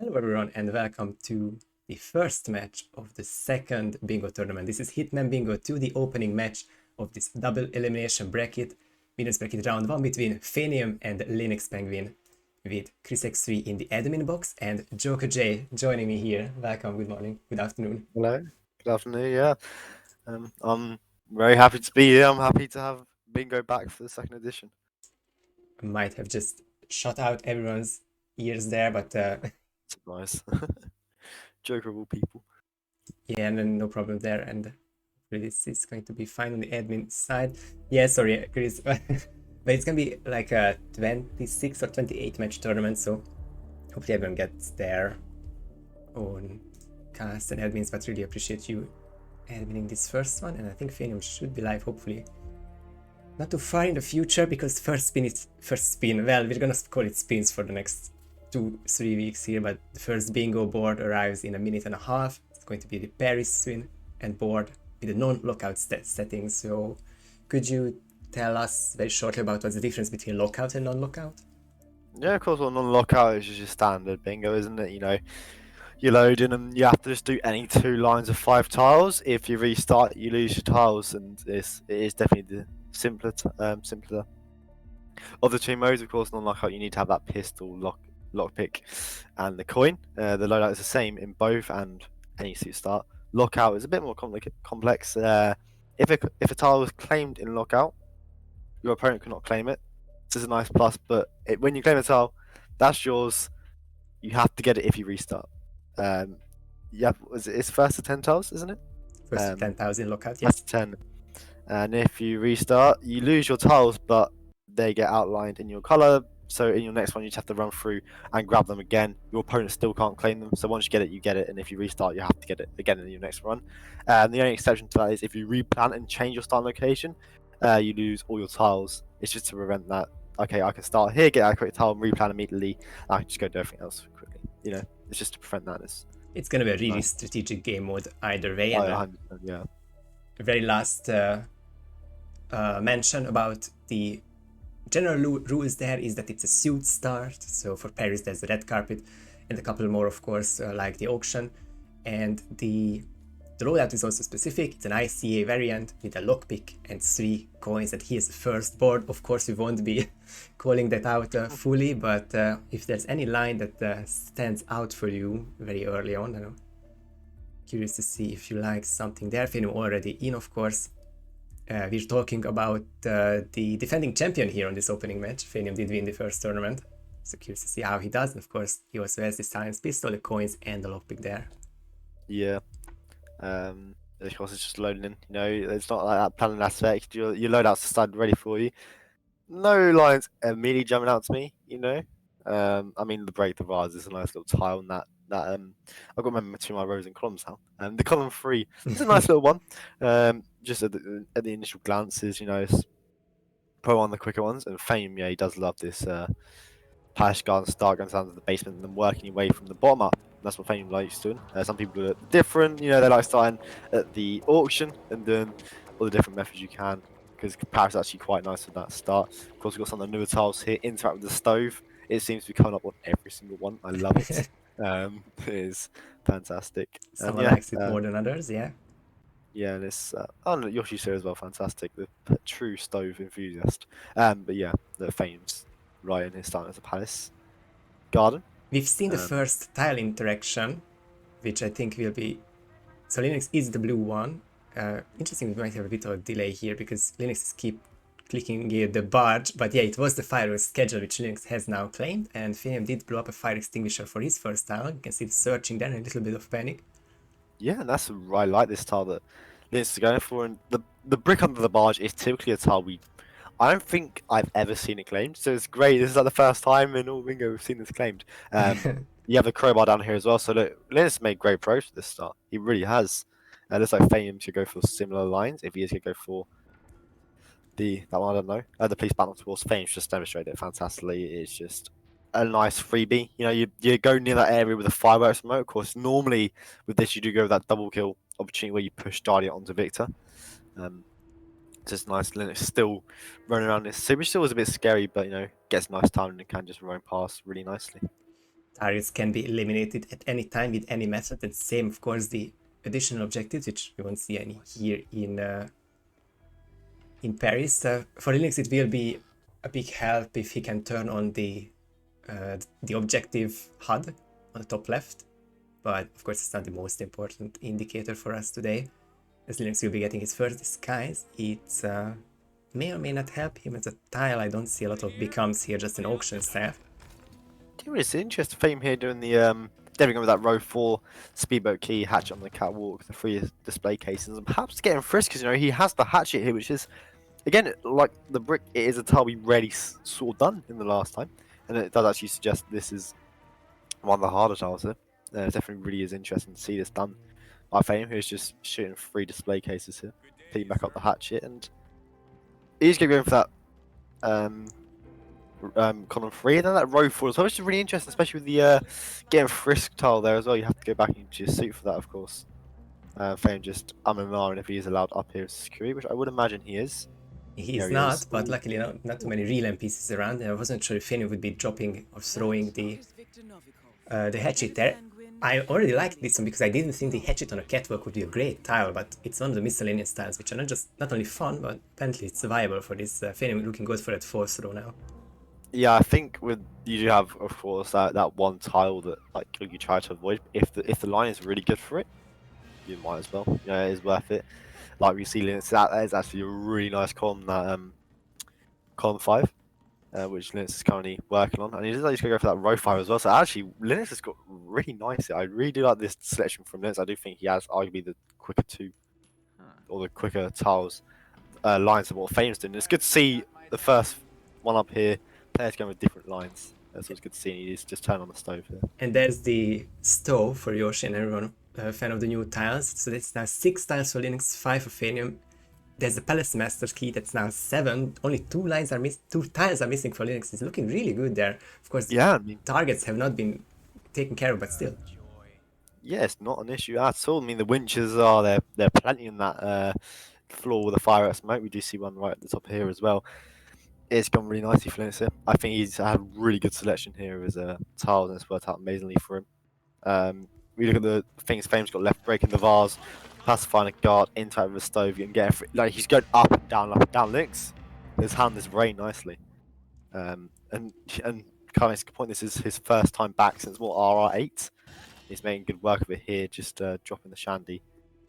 Hello everyone and welcome to the first match of the second bingo tournament. This is Hitman Bingo 2, the opening match of this double elimination bracket, winners bracket round 1 between Phanium and Linux Penguin, with Chris X3 in the admin box and Jokerj joining me here. Welcome, good morning, good afternoon. Hello, good afternoon. Yeah, I'm very happy to be here. I'm happy to have Bingo back for the second edition. I might have just shut out everyone's ears there, but It's nice. Joker of all people. yeah, no problem there. And this is going to be fine on the admin side. Yeah, sorry, Chris. But it's gonna be like a 26 or 28 match tournament, so hopefully everyone gets their own cast and admins, but really appreciate you admining this first one. And I think Phanium should be live, hopefully. Not too far in the future, because first spin is first spin. Well, we're gonna call it spins for the next 2-3 weeks here, but the first bingo board arrives in a minute and a half. It's going to be the Paris spin and board with the non-lockout settings. So could you tell us very shortly about what's the difference between lockout and non-lockout? Yeah, of course. Well, non-lockout is just your standard bingo, isn't it? You load in and you have to just do any two lines of 5 tiles. If you restart, you lose your tiles, and it is definitely the simpler of the two modes. Of course, non-lockout, you need to have that pistol lockpick and the coin. The loadout is the same in both, and any suit start. Lockout is a bit more complex. If a tile was claimed in lockout, your opponent cannot claim it. This is a nice plus, but when you claim a tile, that's yours. You have to get it if you restart. Um, yeah, it's first to 10 tiles, isn't it? First 10,000 lockout, First yes. to 10. And if you restart, you lose your tiles, but they get outlined in your color. So in your next one, you just have to run through and grab them again. Your opponent still can't claim them. So once you get it, you get it. And if you restart, you have to get it again in your next run. And the only exception to that is if you replant and change your start location, you lose all your tiles. It's just to prevent that. Okay, I can start here, get a quick tile, and replan immediately. I can just go do everything else quickly. It's just to prevent that. It's gonna be a really Nice. strategic game mode either way. Oh, And yeah, 100%, yeah. the very last mention about the general rules there is that it's a suit start. So for Paris, there's the red carpet, and a couple more, of course, like the auction. And the loadout is also specific. It's an ICA variant with a lockpick and 3 coins, and here's the first board. Of course, we won't be calling that out fully, but if there's any line that stands out for you very early on, I'm curious to see if you like something there. Phanium already in, of course. We're talking about the defending champion here on this opening match. Phanium did win the first tournament, so curious to see how he does. And of course, he also has the science pistol, the coins, and the lockpick there. Yeah. Of course, it's just loading in. It's not like that planning aspect. Your loadout's started ready for you. No lines immediately jumping out to me. I mean, the break the vase is a nice little tile, and that I've got to remember between my rows and columns now. The column 3 is a nice little one. Just at the initial glances, it's probably one of the quicker ones. And Fame, yeah, he does love this Palace Garden start going down to the basement and then working your way from the bottom up. That's what Fame likes doing. Some people do it different. They like starting at the auction and doing all the different methods you can, because Paris is actually quite nice with that start. Of course, we've got some of the newer tiles here. Interact with the stove. It seems to be coming up on every single one. I love it. It is fantastic. And Someone likes it more than others, yeah. yeah, and it's Yoshi's here as well. Fantastic, the true stove enthusiast. But yeah, the Fame's right in his starting as a Palace Garden. We've seen the first tile interaction, which I think will be... So Linux is the blue one. Interesting, we might have a bit of a delay here because Linux is keep clicking the barge, but yeah, it was the fireworks schedule which Linux has now claimed, and Phanium did blow up a fire extinguisher for his first tile. You can see the searching there and a little bit of panic. Yeah, and that's I like this tile that Linux is going for, and the brick under the barge is typically a tile I don't think I've ever seen it claimed, so it's great. This is like the first time in all Bingo we've seen this claimed. You have the crowbar down here as well, so look, Linus made great progress with this start. He really has. Looks like Fame should go for similar lines if he is going to go for that one. I don't know. The police battle towards Fame just demonstrated it fantastically. It's just a nice freebie. You go near that area with a fireworks remote. Of course, normally with this you do go with that double kill opportunity where you push Dardia onto Victor. Just nice. Linux still running around this. So which still was a bit scary, but gets nice timing and can just run past really nicely. targets can be eliminated at any time with any method, and same of course the additional objectives, which we won't see any here in Paris. For Linux it will be a big help if he can turn on the objective HUD on the top left, but of course it's not the most important indicator for us today, as Linux will be getting his first disguise. It may or may not help him as a tile. I don't see a lot of becomes here, just an auction staff. It's an interesting theme here doing the definitely going with that row 4 speedboat key hatchet on the catwalk, the 3 display cases, and perhaps getting frisked because, you know, he has the hatchet here, which is, again, like the brick, it is a tile we rarely saw done in the last time, and it does actually suggest this is one of the harder tiles here. It definitely really is interesting to see this done by Phanium, who's just shooting 3 display cases here, picking back up the hatchet, and he's going to go in for that column 3, and then that row 4 as well, which is really interesting, especially with the getting frisk tile there as well. You have to go back into your suit for that, of course. Phanium just and if he is allowed up here as security, which I would imagine he is. He's not, but luckily not too many real pieces around, and I wasn't sure if Phanium would be dropping or throwing the hatchet there. I already liked this one because I didn't think the hatchet on a catwalk would be a great tile, but it's one of the miscellaneous tiles which are not only fun, but apparently it's viable for this Phanium looking good for that 4th row now. Yeah, I think with you do have, of course, that one tile that like you try to avoid. If the line is really good for it, you might as well. You know, it is worth it. Like we see Linux, that is actually a really nice column, that column 5, which Linux is currently working on, and he's going to go for that row 5 as well. So actually, Linux has got really nice. I really do like this selection from Linux. I do think he has arguably the quicker 2 or the quicker tiles lines of what Fame's doing. It's good to see the first one up here. Players going with different lines. That's what's good to see. He's just turned on the stove here. And there's the stove for Yoshi and everyone fan of the new tiles. So that's now 6 tiles for Linux, 5 for Phanium. There's the Palace Master's key, that's now 7. Only 2 tiles are missing for Linux. It's looking really good there. Of course, yeah, I mean, targets have not been taken care of, but still. Yeah, it's not an issue at all. I mean, the winches are they're plenty in that floor with the fire at smoke. We do see one right at the top here as well. It's gone really nicely for Linux. I think he's had a really good selection here of his tiles, and it's worked out amazingly for him. We look at the things Fame's got left, breaking the vase, pacifying a guard, into over the stove, and getting like he's going up and down. Linux. His hand is very nicely. And Carlos point, this is his first time back since RR8. He's making good work of it here, just dropping the shandy.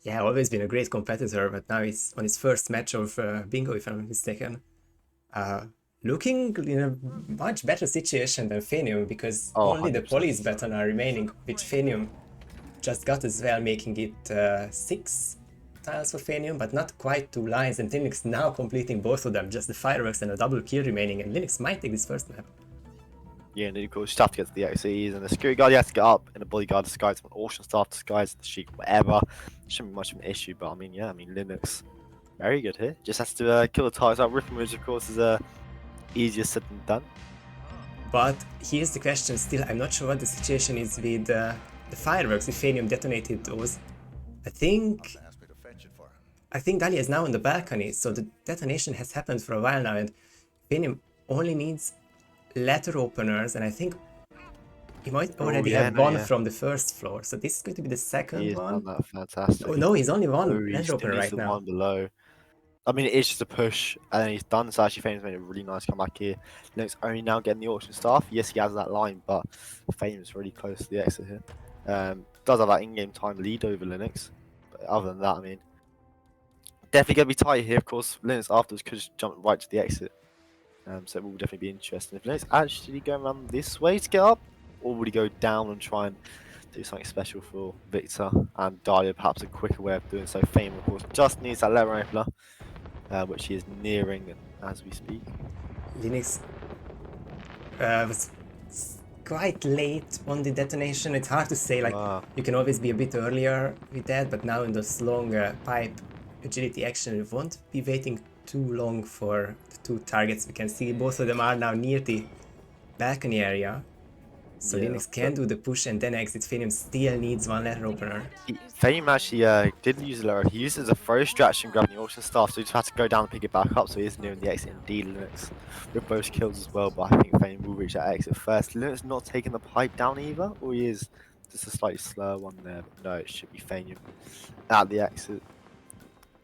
Yeah, always been a great competitor, but now he's on his first match of Bingo, if I'm not mistaken. Looking in a much better situation than Phanium, because only 100%. The police baton are remaining, which Phanium just got as well, making it 6 tiles for Phanium, but not quite 2 lines, and Linux now completing both of them, just the fireworks and a double kill remaining, and Linux might take this first map. Yeah, and of course, you have to get to the XCs, and the security guard, you have to get up in a bodyguard disguise, an auction staff disguise, the sheik, whatever. Shouldn't be much of an issue, but I mean, yeah, Linux, very good here. Just has to kill the tiles out. Ripping moves, of course, is easier said than done. But here's the question still, I'm not sure what the situation is with the fireworks, if Phanium detonated those. I think Dahlia is now on the balcony, so the detonation has happened for a while now, and Phanium only needs letter openers, and I think he might already have one from the first floor, so this is going to be the second one. That fantastic. Oh no, he's only one letter opener right now. One below. I mean, it is just a push, and then he's done. So actually, Fame's made a really nice comeback here. Linux only now getting the auction staff. Yes, he has that line, but Fame's really close to the exit here. Does have that in-game time lead over Linux, but other than that, I mean, definitely going to be tight here. Of course, Linux afterwards could just jump right to the exit. So it will definitely be interesting. If Linux actually going around this way to get up, or would he go down and try and do something special for Victor and Dahlia, perhaps a quicker way of doing so? Fame, of course, just needs that letter opener, which he is nearing as we speak. Linux was quite late on the detonation. It's hard to say, like, you can always be a bit earlier with that, but now in this long pipe agility action, you won't be waiting too long for the 2 targets. We can see both of them are now near the balcony area. So Yeah, Linux can do the push and then exit. Phanium still needs one letter opener. Fame actually did use a letter. He used it as a throw stretch and grabbing the auction staff, so he just had to go down and pick it back up. So he is nearing the exit indeed, Linux, with both kills as well. But I think Fame will reach that exit first. Linux not taking the pipe down either, or he is just a slightly slower one there. But no, it should be Fame at the exit.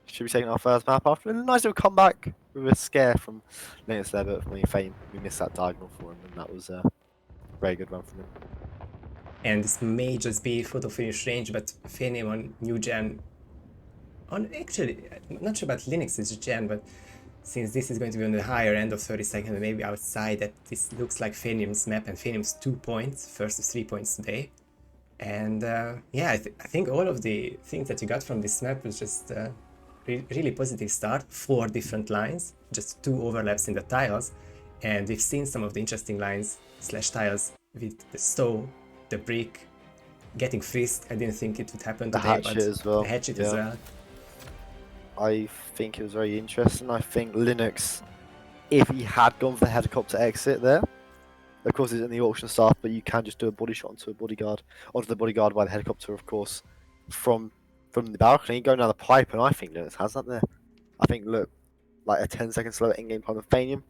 Should be taking our first map after a nice little comeback with a scare from Linux there, but from Fame, we missed that diagonal for him, and that was a very good run from him. And this may just be photo finish range, but Phanium on new gen. Actually, I'm not sure about Linux's gen, but since this is going to be on the higher end of 30 seconds, maybe outside, that this looks like Phanium's map, and Phanium's 2 points, first 3 points today. And yeah, I think all of the things that you got from this map was just really positive start. 4 different lines, just 2 overlaps in the tiles, and we've seen some of the interesting lines / tiles with the stove, the brick, getting frisked. I didn't think it would happen The today, hatchet but as well. the hatchet Yeah. as well. I think it was very interesting. I think Linux, if he had gone for the helicopter exit there, of course it's in the auction staff, but you can just do a body shot onto the bodyguard by the helicopter, of course, from the balcony, going down the pipe, and I think Linux has that there. I think, look, like a 10-second slower in-game time of Phanium,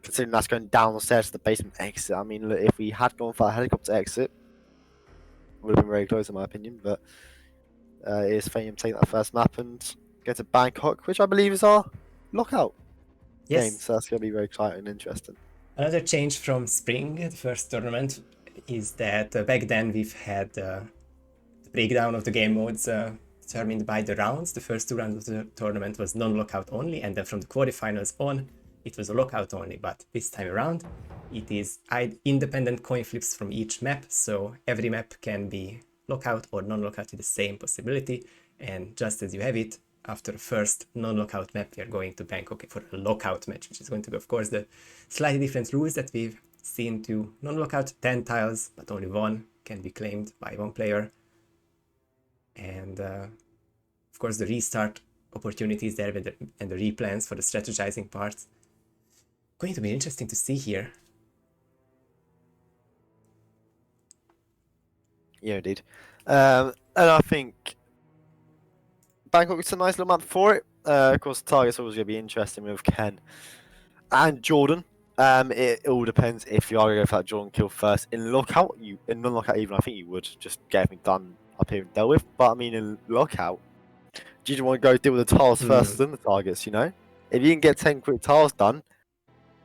considering that's going down the stairs to the basement exit. I mean, look, if we had gone for a helicopter exit, it would have been very close in my opinion, but it is Phanium taking that first map and go to Bangkok, which I believe is our lockout game, Yes, so that's going to be very exciting and interesting. another change from spring, the first tournament, is that back then we've had the breakdown of the game modes determined by the rounds. The first 2 rounds of the tournament was non-lockout only, and then from the quarterfinals on, it was a lockout only. But this time around, it is independent coin flips from each map, so every map can be lockout or non-lockout with the same possibility. And just as you have it, after the first non-lockout map, we are going to Bangkok for a lockout match, which is going to be, of course, the slightly different rules that we've seen to non-lockout. 10 tiles, but only 1 can be claimed by 1 player. And of course, the restart opportunities there with and the replans for the strategizing parts. Going to be interesting to see here. Yeah, indeed. And I think Bangkok is a nice little map for it. Of course, the target's always going to be interesting with Ken and Jordan. It all depends if you are going to go for that Jordan kill first. In lockout, in non-lockout even, I think you would just get everything done up here and dealt with. But I mean, in lockout, do you want to go deal with the tiles first than the targets, you know? If you can get 10 quick tiles done,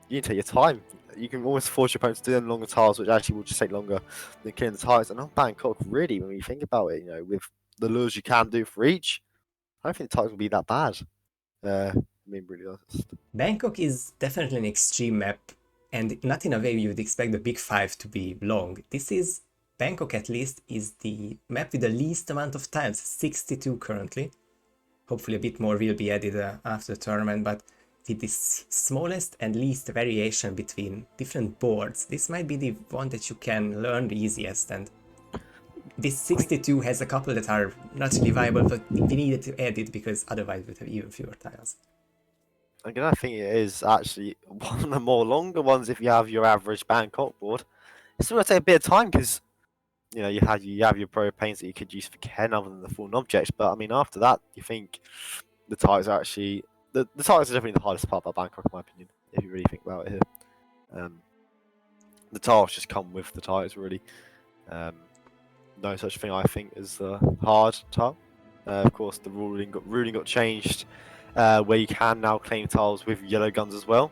you can take your time. You can almost force your opponent to do them longer tiles, which actually will just take longer than killing the tiles. And on Bangkok, really, when you think about it, you know, with the lures you can do for each, I don't think the tiles will be that bad. Being really honest. Bangkok is definitely an extreme map, and not in a way you would expect the Big 5 to be long. This is, Bangkok at least, is the map with the least amount of tiles, 62 currently. Hopefully a bit more will be added after the tournament, but with this smallest and least variation between different boards, this might be the one that you can learn the easiest. And this 62 has a couple that are not really viable, but we needed to add it because otherwise we'd have even fewer tiles. Again, I think it is actually one of the more longer ones if you have your average Bangkok board. It's still going to take a bit of time because, you know, you have your pro paints that you could use for Ken other than the fallen objects. But I mean, after that, you think the targets are actually the targets are definitely the hardest part about Bangkok, in my opinion. If you really think about it here, the tiles just come with the targets really. No such thing, I think, as the hard tile. Of course, the ruling got changed, where you can now claim tiles with yellow guns as well.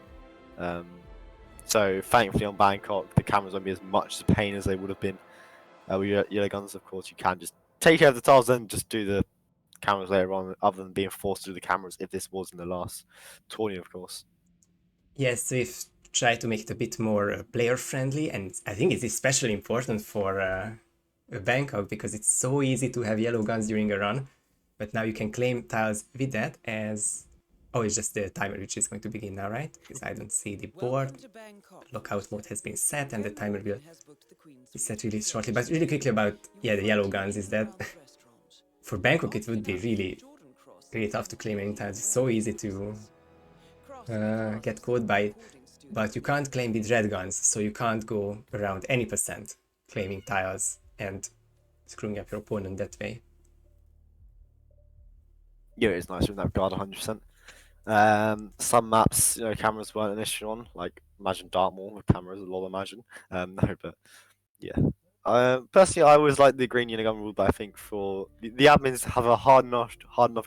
So thankfully on Bangkok, the cameras won't be as much a pain as they would have been with yellow guns. Of course, you can just take care of the tiles, then just do the cameras later on, other than being forced to do the cameras if this was in the last tourney, of course. Yes, we've tried to make it a bit more player friendly, and I think it's especially important for Bangkok because it's so easy to have yellow guns during a run, but now you can claim tiles with that as... Oh, it's just the timer which is going to begin now, right? Because I don't see the board. Lockout mode has been set and the timer will be set really shortly. But really quickly about, yeah, the yellow guns is that for Bangkok it would be really tough to claim any tiles. It's so easy to get caught by it, but you can't claim with red guns, so you can't go around any percent. claiming tiles and screwing up your opponent that way. Yeah, it's nice with that guard 100%. Some maps, cameras weren't an issue on. Like imagine Dartmoor with cameras, a lot imagine. No, but yeah. Personally, I always like the green unigun rule, but I think for the admins have a hard enough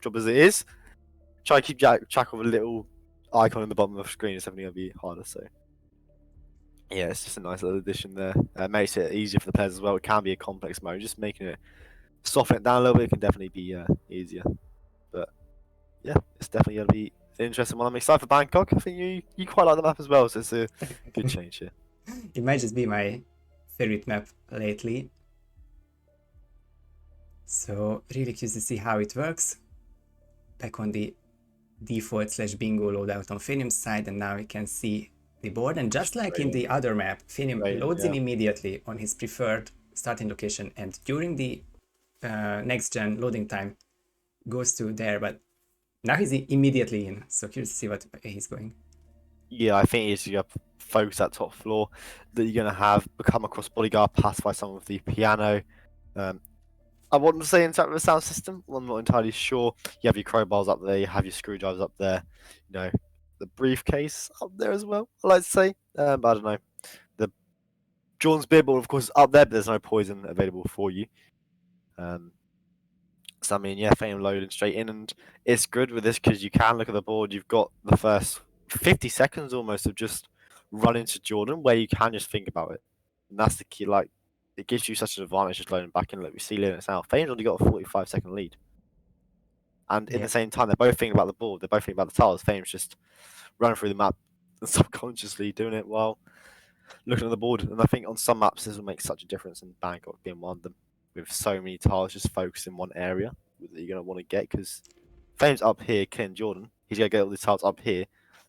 job as it is. Try to keep track of a little icon in the bottom of the screen is definitely gonna be harder. So yeah, it's just a nice little addition there. Makes it easier for the players as well. It can be a complex mode, just making it soften it down a little bit can definitely be easier. But yeah, it's definitely gonna be an interesting one. I'm excited for Bangkok. I think you quite like the map as well, so it's a good change here. It might just be my favorite map lately. So really curious to see how it works. Back on the default / bingo loadout on Phanium's side, and now we can see the board. And just like in the other map, Phanium loads in immediately on his preferred starting location, and during the next gen loading time goes to there, but now he's immediately in. So curious to see what he's going. Yeah, I think it's you focus that top floor that you're gonna have become across bodyguard, pacify some of the piano. I wouldn't say interact with the sound system. I'm not entirely sure. You have your crowbars up there, you have your screwdrivers up there, the briefcase up there as well. I like to say, but I don't know. The Jordan's beer bottle, of course, is up there, but there's no poison available for you. So I mean, yeah, Fame loading straight in, and it's good with this because you can look at the board. You've got the first 50 seconds almost of just running to Jordan, where you can just think about it, and that's the key. Like, it gives you such an advantage just loading back in. Like we see Linux now, Fame's only got a 45-second lead, and in the same time, they're both thinking about the board. They're both thinking about the tiles. Fame's just running through the map and subconsciously doing it while looking at the board. And I think on some maps this will make such a difference, in Bangkok being one of them, with so many tiles just focused in one area that you're going to want to get, because Fame's up here killing Jordan. He's going to get all the tiles up here.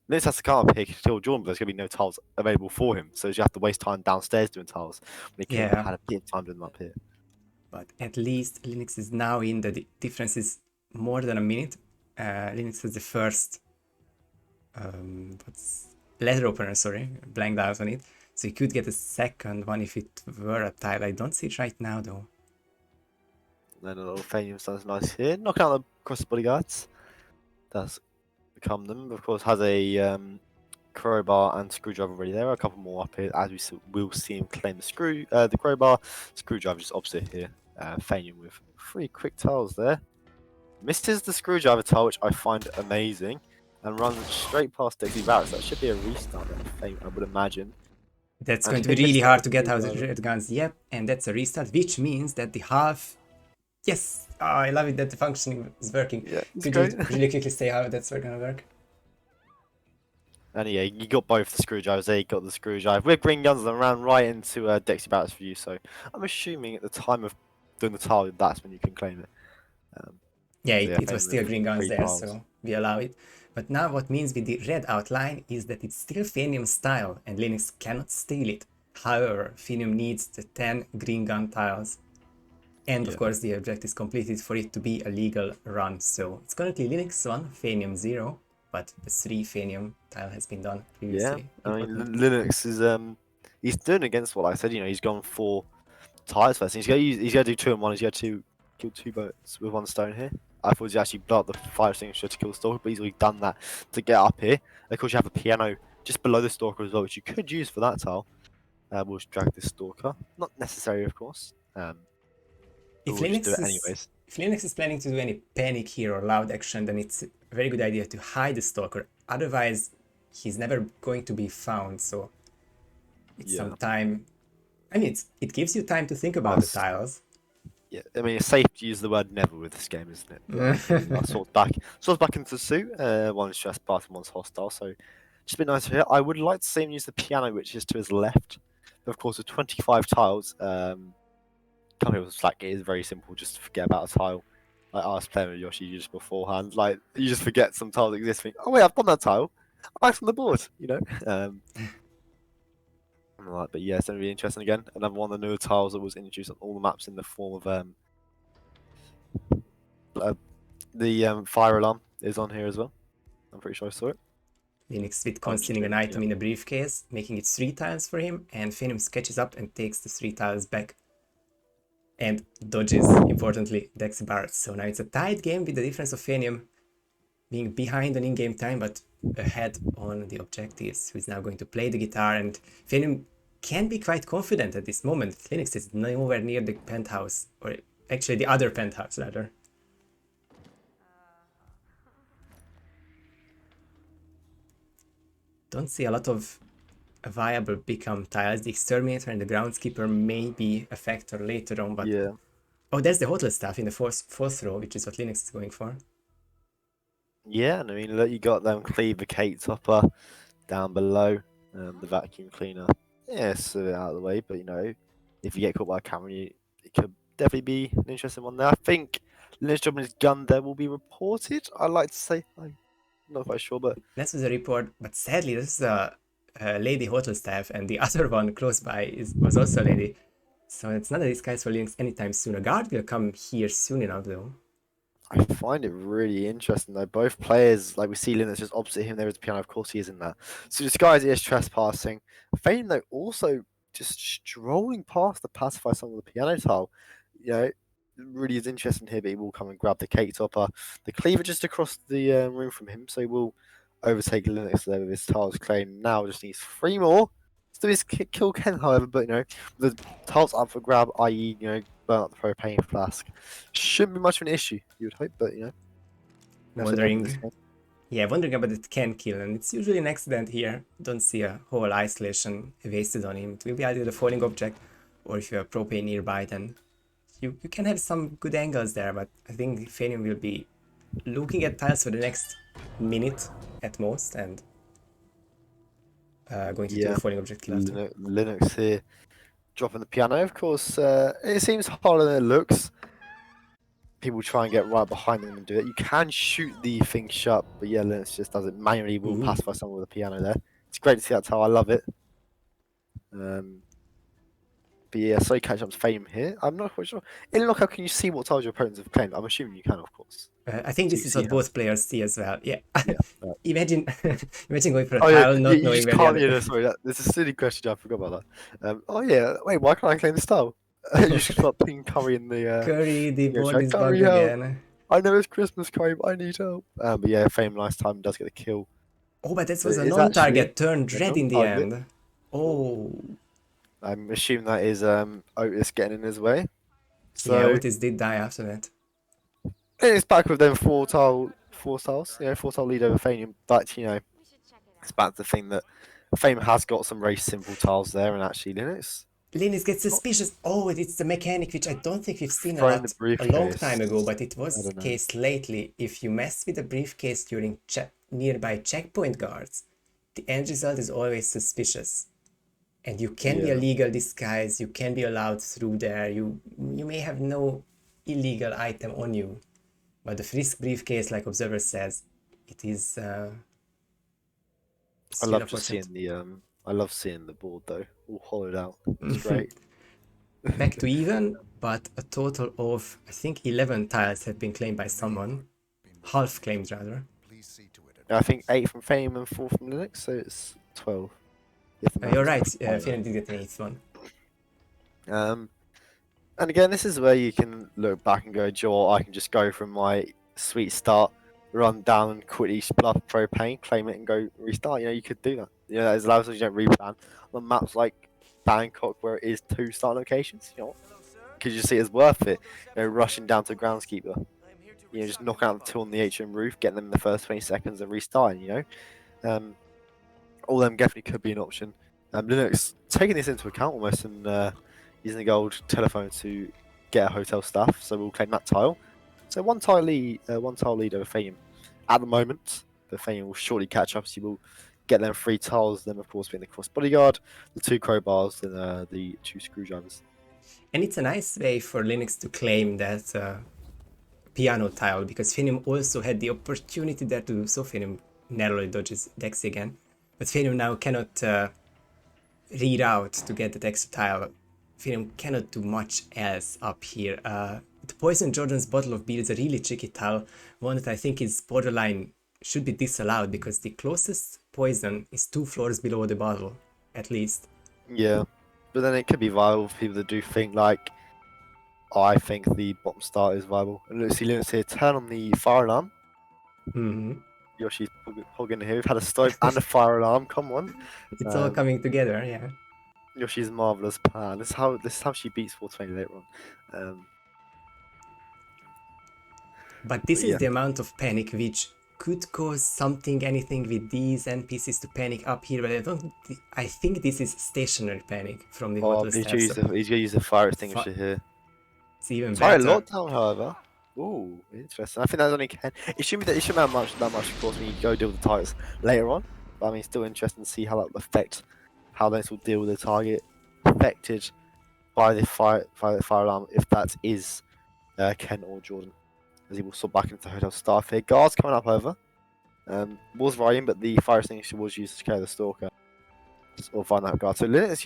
Linus has to come up here to kill Jordan, but there's going to be no tiles available for him. So you have to waste time downstairs doing tiles when he could have had a bit of time doing them up here. But at least Linux is now in. The difference is more than a minute. Linux has the first letter opener, sorry, blanked out on it. So you could get a second one if it were a tile. I don't see it right now though. Then a little Phanium sounds nice here. Knocking out the cross bodyguards. That's become them. Of course, has a crowbar and screwdriver already there. A couple more up here, as we will see him claim the crowbar. Screwdriver just opposite here. Phanium with 3 quick tiles there. Misses the screwdriver tile, which I find amazing, and runs straight past Dixie Barrett. So that should be a restart then, I would imagine. That's going to be really hard to get out of the red guns. Yep, and that's a restart, which means that the half. Yes, oh, I love it that the functioning is working. Yeah, could you really quickly say how that's gonna work? And yeah, you got both the screwdrivers there. You got the screwdriver with green guns and ran right into Dixie Barrett's view. So I'm assuming at the time of doing the tile, that's when you can claim it. Yeah, it was still green guns there, so we allow it. But now what means with the red outline is that it's still Phanium style and Linux cannot steal it. However, Phanium needs the 10 green gun tiles. And of course the object is completed for it to be a legal run. So it's currently Linux 1, Phanium 0, but the 3 Phanium tile has been done previously. Yeah, I mean, Linux is he's doing against what I said. He's gone for tiles first. He's gonna do 2 and 1. He's gonna kill 2 birds with 1 stone here. I thought he'd actually blow up the fire extinguisher to kill the stalker, but he's already done that to get up here. Of course, you have a piano just below the stalker as well, which you could use for that tile. We'll just drag this stalker. Not necessary, of course. If Linux is planning to do any panic here or loud action, then it's a very good idea to hide the stalker. Otherwise, he's never going to be found. So it's some time. I mean, it gives you time to think about the tiles. Yeah, I mean, it's safe to use the word never with this game, isn't it? But, sort of back into the suit. One's stressed party, one's hostile. So just a bit nicer here. I would like to see him use the piano, which is to his left. But of course, with 25 tiles, come here with Slack. It is very simple. Just to forget about a tile. Like I was playing with Yoshi just beforehand. Like you just forget some tiles exist. Think, oh wait, I've done that tile. Oh, it's on the board. But yeah, it's going to be interesting again. Another one of the newer tiles that was introduced on all the maps in the form of the fire alarm is on here as well. I'm pretty sure I saw it. Linux with I'm just concealing an doing, item in a briefcase, making it 3 tiles for him, and Phanium catches up and takes the 3 tiles back. And dodges, importantly, Dexy Barrett. So now it's a tied game with the difference of Phanium being behind on in-game time, but ahead on the objectives. Who is now going to play the guitar, and Phanium can be quite confident at this moment. Linux is nowhere near the penthouse, or actually the other penthouse rather. Don't see a lot of viable become tiles. The Exterminator and the Groundskeeper may be a factor later on, but yeah. oh, there's the hotel staff in the fourth row, which is what Linux is going for. Yeah, and I mean, look, you got them Cleaver Kate Topper down below, the vacuum cleaner. Yeah, it's a bit out of the way, but you know, if you get caught by a camera, it could definitely be an interesting one there. I think Lynch dropping his gun there will be reported. I'd like to say, I'm not quite sure, but That was a report, but sadly, this is a lady hotel staff, and the other one close by was also a lady. So it's not a disguise for Linux anytime soon. A guard will come here soon enough, though. I find it really interesting though. Both players, like we see Linus just opposite him there is the piano, of course he is in that. So disguise is trespassing. Fame though also just strolling past to pacify some of the piano tile. You know, it really is interesting here, but he will come and grab the cake topper. The cleaver just across the room from him, so he will overtake Linux there with his tiles claim. Now just needs 3 more. Still his kill Ken, however, but you know, the tiles up for grab, i.e., you know, burn up the propane flask. Shouldn't be much of an issue, you would hope, but you know. Wondering, yeah, wondering about the can kill, and it's usually an accident here. Don't see a whole isolation wasted on him. It will be either the falling object, or if you have propane nearby, then you can have some good angles there, but I think Phanium will be looking at tiles for the next minute at most, and going to do a falling object kill after. Linux here dropping the piano. Of course, it seems harder than it looks. People try and get right behind them and do it. You can shoot the thing shut, but yeah, Linux just does it manually. Will pacify someone with a piano there. It's great to see that tile. I love it. But yeah, so catch up to Fame here. I'm not quite sure. In Lockout, can you see what tiles your opponents have claimed? I'm assuming you can, of course. I think this is what both players see as well. Yeah. Yeah. Imagine going for a tile, not you knowing just where the can't. other. Yeah, sorry, this is a silly question. I forgot about that. Oh yeah, wait, why can't I claim the style? You should start pinging Curry in the. Curry, the board is Curry, bugged help. again. I know it's Christmas, Curry, but I need help. But yeah, Fame nice time does get the kill. Oh, but this was a It's non-target, actually turned red in the end. Oh. I'm assuming that is Otis getting in his way. So yeah, Otis did die after that. it's back with them four tiles. You know, 4 tile lead over Phanium. But you know, it's back to the thing that Fame has got some very simple tiles there, and actually Linux gets suspicious. Oh, it's the mechanic, which I don't think we've seen a long time ago, but it was the case lately. If you mess with a briefcase during nearby checkpoint guards, the end result is always suspicious. And you can be a legal disguise, you can be allowed through there, you may have no illegal item on you. But the frisk briefcase, like Observer says, it is I love just seeing the board though, all hollowed out. It's great. Back to even, but a total of I think 11 tiles have been claimed by someone. Half claimed rather. I think 8 from Fame and 4 from Linux, so it's 12. You're right, Phanium did get an 8th one. And again, this is where you can look back and go, Joel, I can just go from my sweet start, run down and quickly bluff propane, claim it and go restart. You know, you could do that. You know, as long as you don't replan. On maps like Bangkok, where it is 2 start locations, you know, because you see it's worth it. You know, rushing down to groundskeeper. You know, just knock out the 2 on the HM roof, getting them in the first 20 seconds and restarting, you know. All them definitely could be an option. Linux taking this into account almost and using the gold telephone to get a hotel staff, so we'll claim that tile. So one tile lead over Phanium at the moment, but Phanium will shortly catch up, so you will get them 3 tiles, then of course being the cross bodyguard, the 2 crowbars, then the 2 screwdrivers. And it's a nice way for Linux to claim that piano tile, because Phanium also had the opportunity there to do so. Phanium narrowly dodges Dexy again, but Phanium now cannot reroute to get that extra tile. Phanium cannot do much else up here. The Poison Jordan's Bottle of Beer is a really tricky tile, one that I think is borderline should be disallowed, because the closest poison is 2 floors below the bottle, at least. Yeah, but then it could be viable for people that do think like, oh, I think the bottom start is viable. And let's see, Linux here, turn on the fire alarm. Hmm. Yoshi's hogging here. We've had a stove and a fire alarm. Come on. It's all coming together, yeah. Yoshi's marvelous plan. This is how she beats 420 later on. But this But is yeah, the amount of panic which could cause something, anything with these NPCs to panic up here, but I think this is stationary panic from the oh, hotel he's staff, so gonna use the fire extinguisher here. it's even Fire better. lockdown, however. Ooh, interesting. I think that's only can. It shouldn't be that much, of course, when you go deal with the targets later on. But I mean, still interesting to see how that will affect how this will deal with the target affected by the fire alarm, if that is Ken or Jordan, as he will swap back into the hotel staff here. Guards coming up, however. Was riding, but the fire extinguisher was used to scare the stalker or find that guard. So Linus,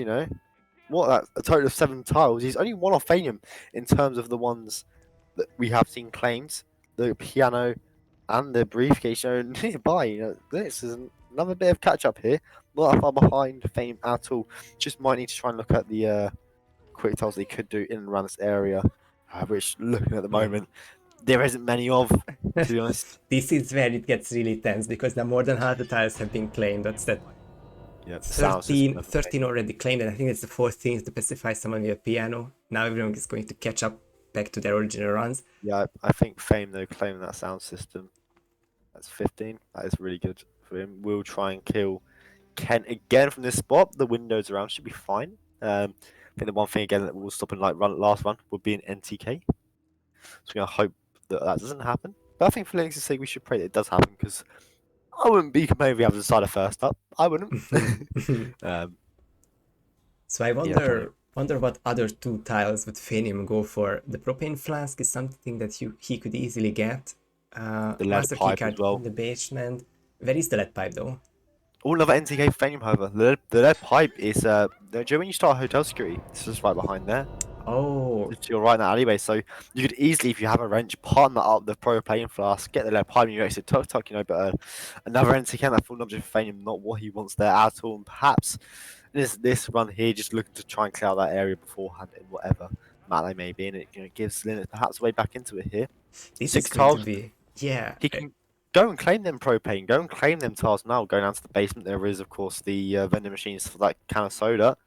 what that a total of 7 tiles. He's only one off Phanium in terms of the ones that we have seen claimed. The piano and the briefcase nearby. This is another bit of catch up here. Not that far behind Phanium at all. Just might need to try and look at the quick tiles they could do in and around this area, which looking at the moment there isn't many of, to be honest. This is where it gets really tense because now more than half the tiles have been claimed. That's that Yeah, the sound system. 13 already claimed, and I think it's the 14th to specify someone with a piano. Now everyone is going to catch up back to their original runs. Yeah, I think Fame though claiming that sound system. That's 15. That is really good for him. We'll try and kill Ken again from this spot. The windows around should be fine. I think the one thing again that will stop in last run would be an NTK. So we're gonna hope that doesn't happen. But I think for Linux' sake, we should pray that it does happen because I wouldn't be complaining if we have to decide first up. I wouldn't. So I wonder what other 2 tiles would Phanium go for. The propane flask is something that he could easily get. The lead Master pipe as keycard well. in the basement. Where is the lead pipe though? All another NTK Phanium, however. The lead pipe is do you know when you start hotel security? It's just right behind there. Oh, Just to your right in that alleyway. So you could easily, if you have a wrench, partner up the propane flask, get the lead pipe, and you exit tuck, but another NTK that full object for Phanium, not what he wants there at all. And perhaps this run here, just looking to try and clear out that area beforehand in whatever map they may be, and it gives Linux perhaps a way back into it here. this 6 is going to tiles. be, yeah. He can go and claim them propane. Go and claim them tiles now. Going down to the basement, there is of course the vending machines for that can of soda.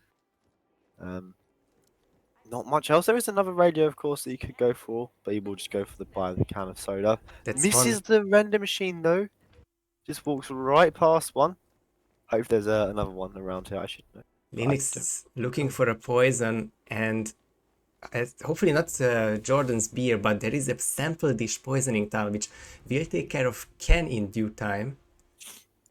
Not much else. There is another radio, of course, that you could go for, but you will just go for the buy of the can of soda. That's Misses the render machine though. Just walks right past one. Hope there's another one around here. I should know. Linux is looking for a poison, and hopefully not Jordan's beer, but there is a sample dish poisoning tile which will take care of Ken in due time.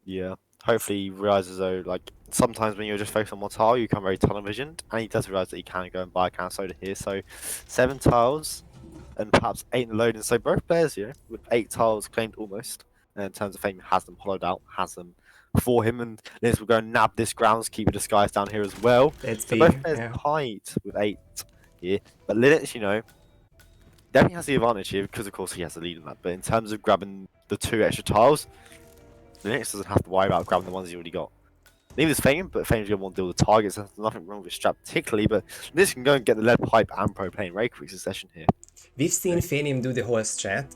Yeah. Hopefully he realizes though, like sometimes when you're just focused on one tile, you become very tunnel visioned, and he does realize that he can go and buy a can of soda here. So 7 tiles and perhaps 8 in the loading. So both players here with 8 tiles claimed almost. And in terms of fame, has them hollowed out, has them for him, and Linus will go and nab this groundskeeper disguise down here as well. That's So big, both players yeah. tied with 8 here, but Linux, definitely has the advantage here because of course he has the lead in that. But in terms of grabbing the 2 extra tiles, Linux doesn't have to worry about grabbing the ones he's already got. Neither is Fame, but Fame's going to want to deal with the targets. There's nothing wrong with his strap particularly, but this can go and get the lead pipe and propane very quick succession here. We've seen Phanium do the whole strat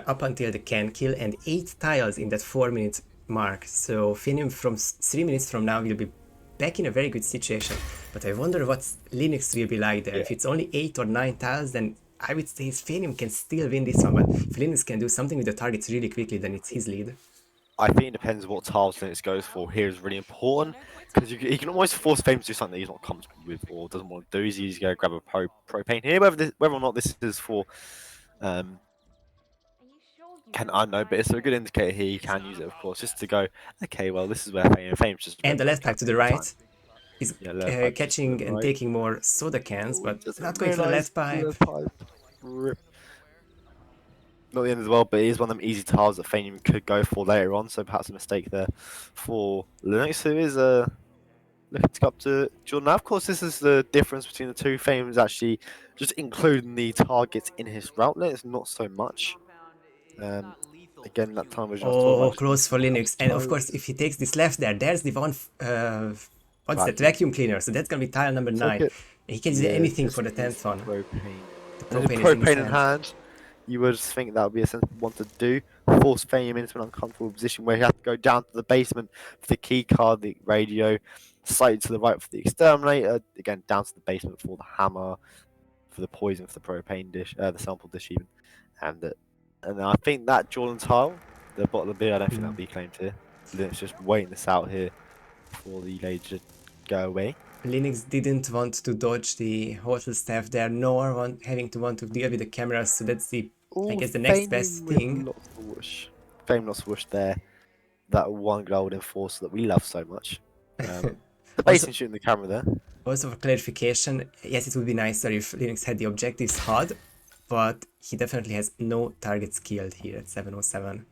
up until the can kill and 8 tiles in that 4-minute mark. So Phanium from 3 minutes from now will be back in a very good situation. But I wonder what Linux will be like there. Yeah. If it's only 8 or 9 tiles, then I would say Phanium can still win this one. But if Linux can do something with the targets really quickly, then it's his lead. I think it depends what tiles Linux goes for. Here is really important because he can almost force Fame to do something that he's not comfortable with or doesn't want to do. He's going to grab a propane here. Whether or not this is for, can I know? But it's a good indicator here. You can use it, of course, just to go. Okay, well, this is where Fame's just. And the left pipe to the right is pipe catching and taking more soda cans, but not going for the left pipe. Not the end as well, but it is one of them easy tiles that Phanium could go for later on, so perhaps a mistake there for Linux, who is looking to go up to Jordan. Now, of course, this is the difference between the two. Phanium is actually just including the targets in his route. Linux not so much. again, that time vision I was talking Oh, about. close for Linux. And of course, Toes. if he takes this left there, there's the one, what's that, Vacuum. vacuum cleaner. So that's gonna be tile number Took 9. it. He can do Yeah, anything for just the use 10th the one. propane. The And the propane is in his propane in hand. hand, you would think that would be a sensible one to do. Force Phanium into an uncomfortable position where he has to go down to the basement for the key card, the radio, slightly to the right for the exterminator, again down to the basement for the hammer, for the poison, for the propane dish, the sample dish even, and and I think that Jordan tile, the bottle of beer, I don't think that'll be claimed here. Let's just waiting this out here for the lady to go away. Linux didn't want to dodge the hotel staff there, nor having to want to deal with the cameras, so that's the, I Oh, guess, the next best Phanium with thing. lots of whoosh. Phanium lots of whoosh there. That one gold enforcer that we love so much. Also, Debating shooting the camera there. also for clarification, yes, it would be nicer if Linux had the objectives HUD, but he definitely has no targets killed here at 707.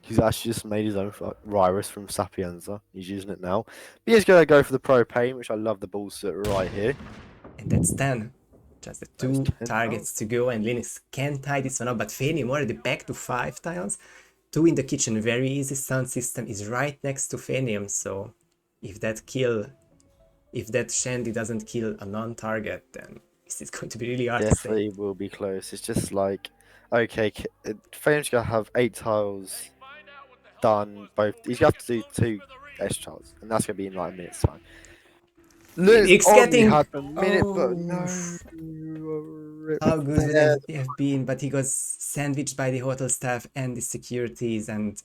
He's actually just made his own virus from Sapienza. He's using it now. But he's going to go for the propane, which I love the bullshit right here. And that's 10. Just the That is 2 10 targets to go, and Linux can tie this one up, but Phanium already back to 5 tiles. 2 in the kitchen, very easy. Sound system is right next to Phanium, so if that Shandy doesn't kill a non-target, then this is going to be really hard to say. Definitely will be close. It's just like, okay, Phanium's going to have 8 tiles done. Both. He's going to have to do 2 extra tiles, and that's going to be in like a minute's time. Lewis Linux only getting... had a minute, but Oh, no. Rip how good would there. it have been, but he got sandwiched by the hotel staff and the securities, and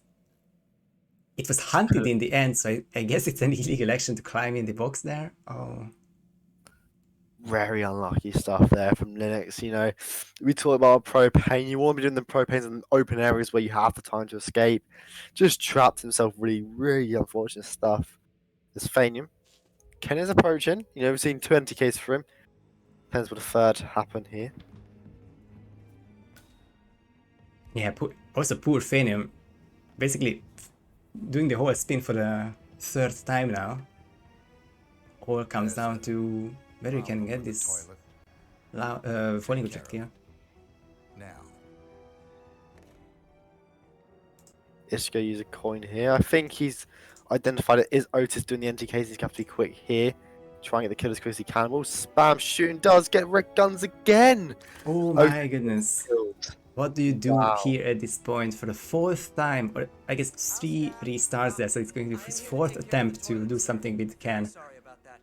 it was hunted in the end, so I guess it's an illegal action to climb in the box there. Oh. Very unlucky stuff there from Linux. You know, we talk about propane. You want to be doing the propanes in open areas where you have the time to escape. Just trapped himself. Really, really unfortunate stuff. There's Phanium. Ken is approaching. You know, we've seen 20 cases for him. Depends what the third happen here. Yeah, also poor Phanium. Basically, doing the whole spin for the 3rd time now. All comes down to whether you can get this falling objective. Now, Let's go use a coin here. I think he's identified it is Otis doing the empty case. He's going to have to be quick here. Try and get the kill as quick as he can. Will spam shooting does get red guns again. Oh Otis my goodness. killed. What do you do Wow. here at this point for the 4th time? Or I guess 3 restarts there, so it's going to be his 4th attempt to do something with Ken.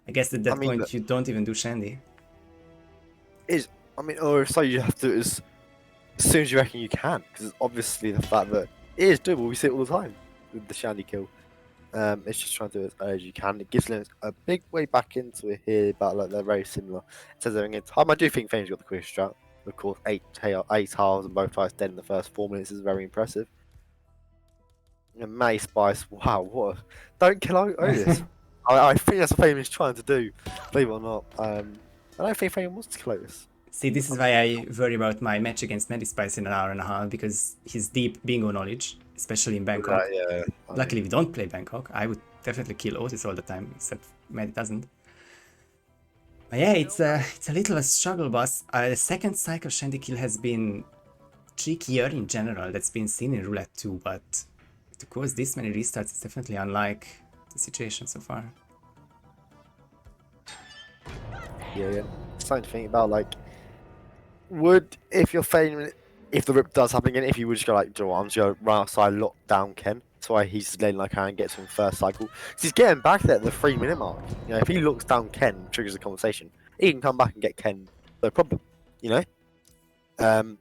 I guess at that point you don't even do Shandy. Or so you have to as soon as you reckon you can, because obviously the fact that it is doable. We see it all the time with the Shandy kill. It's just trying to do it as early as you can. It gives Linux a big way back into it here, but like they're very similar. It says everything in time. I do think Fane's got the quickest strat. Of course, 8 tiles and both tiles dead in the first 4 minutes is very impressive. And May Spice, wow, what? Don't kill Otis. I think that's what Fame is trying to do, believe it or not. I don't think Fame wants to kill Otis. See, this is why I worry about my match against Medispice in an hour and a half, because his deep bingo knowledge, especially in Bangkok. Yeah. Luckily, we don't play Bangkok. I would definitely kill Otis all the time, except Med doesn't. But yeah, it's a little a struggle, boss. The second cycle Shandy kill has been trickier in general. That's been seen in Roulette too, but to cause this many restarts is definitely unlike the situation so far. Yeah. Something to think about, like, if you're failing, if the rip does happen again, if you would just go like, I'm just going to run outside, lock down Ken. That's why he's just letting like I can get to him first cycle. 'Cause he's getting back there at the 3-minute mark. You know, if he looks down Ken, triggers a conversation, he can come back and get Ken, no problem. You know?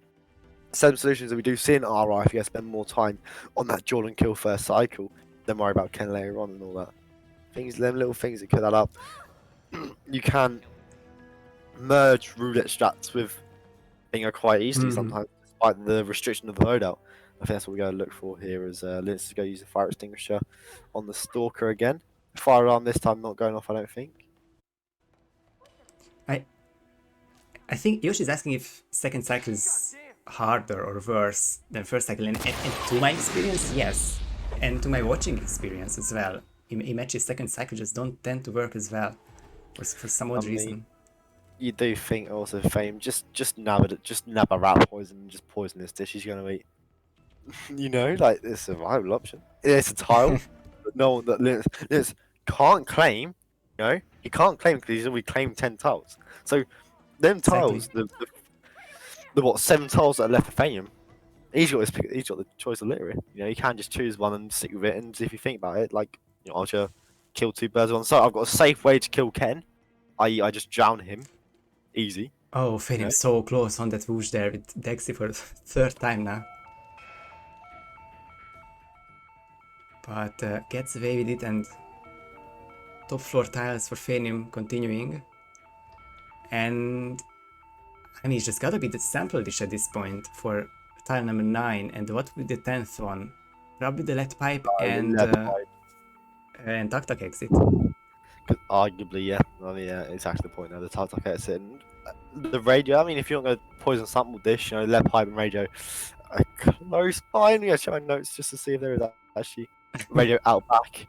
Some solutions that we do see in RI, if you spend more time on that Jordan kill first cycle, then worry about Ken later on and all that. Them little things that could add up. You can merge roulette strats with Bingo quite easily sometimes, despite the restriction of the loadout. I think that's what we're going to look for here. Is let's go use the fire extinguisher on the stalker again. Fire alarm this time not going off, I don't think. I think Yoshi's asking if second cycle is harder or worse than first cycle, and to my experience, yes, and to my watching experience as well. Matches second cycle just don't tend to work as well, for some odd reason. You do think also Fame just nab a rat poison and just poison this dish he's gonna eat. You know, like it's a viable option. It's a tile that no one that Linus can't claim. You know, he can't claim because he's already claimed 10 tiles. So them Exactly. tiles, the what 7 tiles that are left for Phanium, he's got his pick, he's got the choice of literally. You know, you can just choose one and stick with it. And if you think about it, like you know, I'll just kill 2 birds with one stone. I've got a safe way to kill Ken. I just drown him, easy. Oh, You know, Phanium so close on that whoosh there with Dexy for the third time now. But gets away with it, and top floor tiles for Phanium continuing. And I mean, he's just gotta be the sample dish at this point for tile number 9. And what with the 10th one? Probably the lead pipe and Tuk Tuk exit. arguably, yeah. I mean, yeah, exactly the point now. The Tartak exit and the radio. I mean, if you're not going to poison sample dish, you know, lead pipe and radio, a close find. Yeah, check my notes just to see if there is actually radio out back.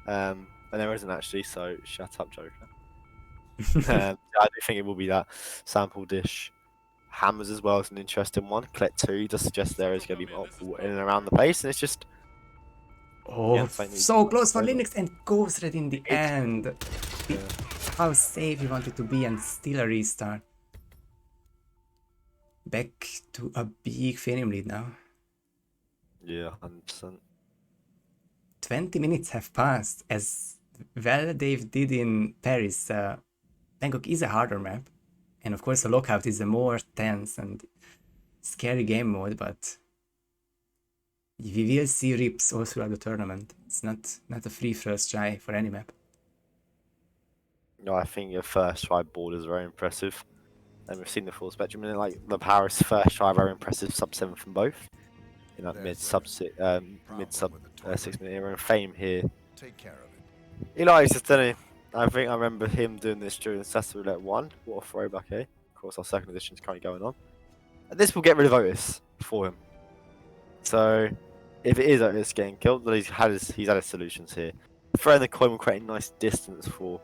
And there isn't actually. So shut up, Joker. I do think it will be that sample dish. Hammers as well is an interesting one. Collect 2 does suggest there is going to be multiple in and around the place, and it's just Oh, Finally, so close for Linux and goes red in the end. yeah. How safe he wanted to be and still a restart. Back to a big Phanium lead now. Yeah, 100%. 20 minutes have passed. As well Dave did in Paris, Bangkok is a harder map. And of course, a lockout is a more tense and scary game mode, but we will see rips all throughout the tournament. It's not a free first try for any map. No, I think your first try board is very impressive. And we've seen the full spectrum, and like the Paris first try, very impressive, sub 7 from both. You know, mid sub 6 minute era, and Fame here. Take care of it. Eli's just done it. I think I remember him doing this during Cessa Roulette 1. What a throwback here. Of course, our second edition is currently going on. And this will get rid of Otis for him. So, if it is Otis getting killed, well, he's had his solutions here. Throwing the coin will create a nice distance for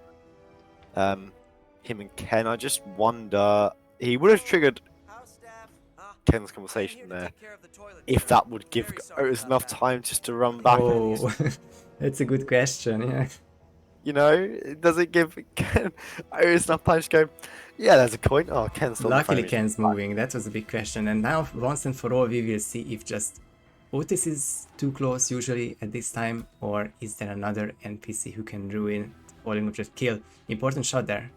him and Ken. I just wonder, he would have triggered Ken's conversation there if that would give Otis enough time just to run back. Oh, that's a good question, yeah. You know, does it give Ken Otis enough time to go, yeah, there's a coin. Oh, Ken's still Luckily Ken's moving, that was a big question. And now, once and for all, we will see if just Otis is too close usually at this time, or is there another NPC who can ruin falling with just kill. Important shot there.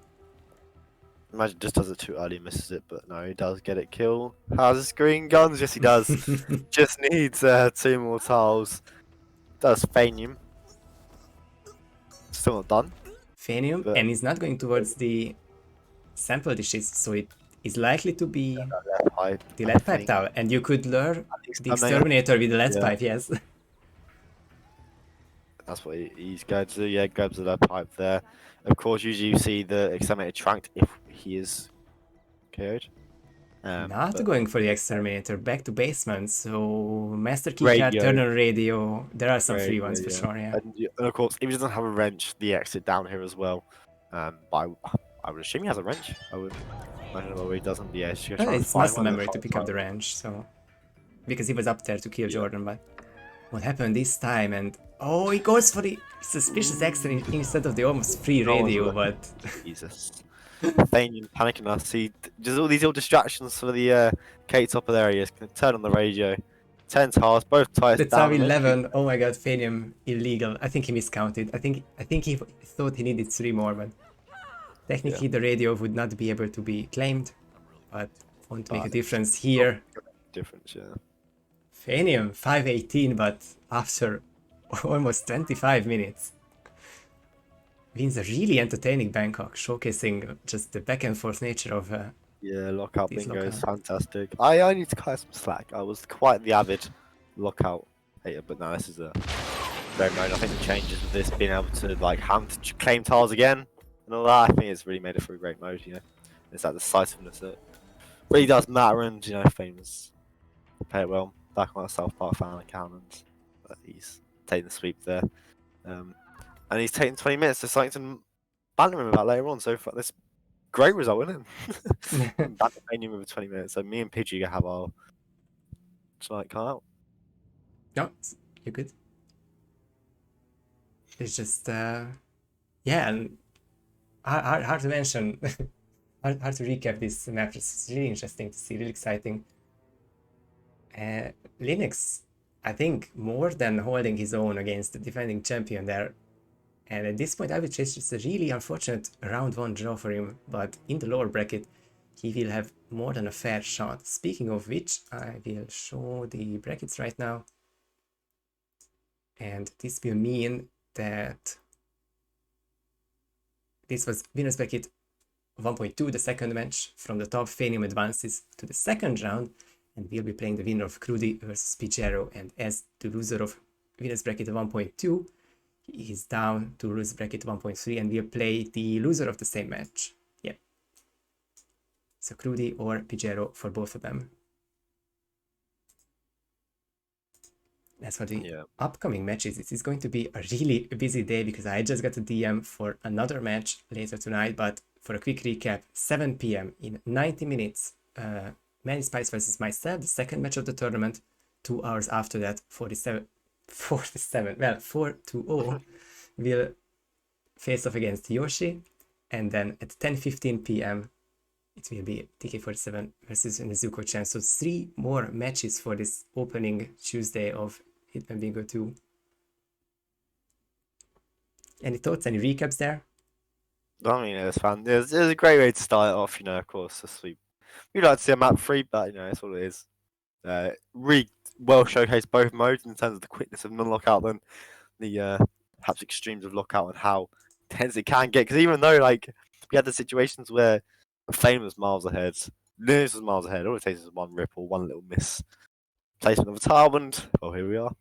Imagine just does it too early, misses it, but no, he does get it kill. Has his green guns? Yes, he does. Just needs 2 more tiles. Does Phanium. Still not done. Phanium, But- and he's not going towards the sample dishes, so it is likely to be the lead pipe tower. And you could lure the exterminator with the lead pipe, yes. That's what he's going to do. Yeah, grabs the lead pipe there. Of course, usually you see the exterminator tranked if he is KO'd. Not going for the exterminator, back to basement, so Master Keycard, Turner Radio, there are some free ones for sure, yeah. And of course, if he doesn't have a wrench, the exit down here as well. But I would assume he has a wrench. I don't know where he doesn't, but yeah, he's gonna try and It's find muscle one and memory to pick up the wrench, so... Because he was up there to kill Jordan, but... What happened this time, and... Oh, he goes for the suspicious exit instead of the almost free radio, but... Jesus. Phanium panicking us. See, just all these little distractions for the K top of the area. He's going to turn on the radio. 10 tiles, both tires That's down. how 11. Oh my god, Phanium illegal. I think he miscounted. I think he thought he needed 3 more, but technically the radio would not be able to be claimed, but won't make a difference here. Difference, yeah. Phanium 518, but after almost 25 minutes. Wins a really entertaining Bangkok, showcasing just the back and forth nature of Yeah, lockout these bingo is lockouts. fantastic. I need to cut some slack. I was quite the avid lockout hater, but no, this is a very mode. I think the changes with this being able to like claim tiles again and all that, I think it's really made it for a great mode. You know, it's that decisiveness that really does matter, and you know, famous play it well. Back on our South Park fan account, and he's taking the sweep there. And he's taking 20 minutes. There's something to banter him about later on. So far, this great result, isn't it? Banter Phanium over 20 minutes. So me and Pidgey have our tonight come out. No, you're good. It's just, yeah, and hard to mention, hard to recap this map. It's really interesting to see, really exciting. Linux, I think, more than holding his own against the defending champion there. And at this point, I would say it's just a really unfortunate round 1 draw for him, but in the lower bracket, he will have more than a fair shot. Speaking of which, I will show the brackets right now. And this will mean that this was winners bracket 1.2, the second match. From the top, Phanium advances to the second round, and we'll be playing the winner of Crudy versus Pijero. And as the loser of winners bracket 1.2, he is down to loser bracket 1.3, and we'll play the loser of the same match. Yeah. So Crudy or Pijero for both of them. As for the upcoming matches, it is going to be a really busy day because I just got a DM for another match later tonight. But for a quick recap, 7 p.m. in 90 minutes, Manny Spice versus myself, the second match of the tournament. 2 hours after that, 4-2-0 will face off against Yoshi. And then at 10:15 p.m., it will be TK47 versus Nezuko-chan. So 3 more matches for this opening Tuesday of Hitman Bingo 2. Any thoughts, any recaps there? I mean, it was fun. It was a great way to start it off, you know, of course. We like to see a map 3, but, you know, that's all it is. Really well showcased both modes in terms of the quickness of non-lockout and the perhaps extremes of lockout and how intense it can get. Because even though, like, we had the situations where Fame was miles ahead, Linus was miles ahead, all it takes is one ripple, one little miss placement of a tile, and, well, here we are.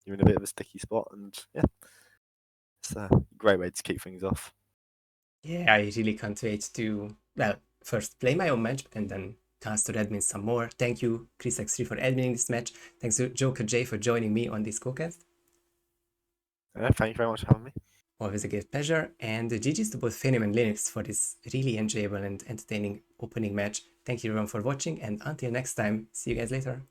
You're in a bit of a sticky spot, and yeah, it's a great way to kick things off. Yeah, I really can't wait to, well, first play my own match and then cast or admin some more. Thank you, ChrisX3, for adminning this match. Thanks to Jokerj for joining me on this co-cast. Thank you very much for having me. Always a great pleasure. And GG's to both Phanium and Linux for this really enjoyable and entertaining opening match. Thank you everyone for watching, and until next time, see you guys later.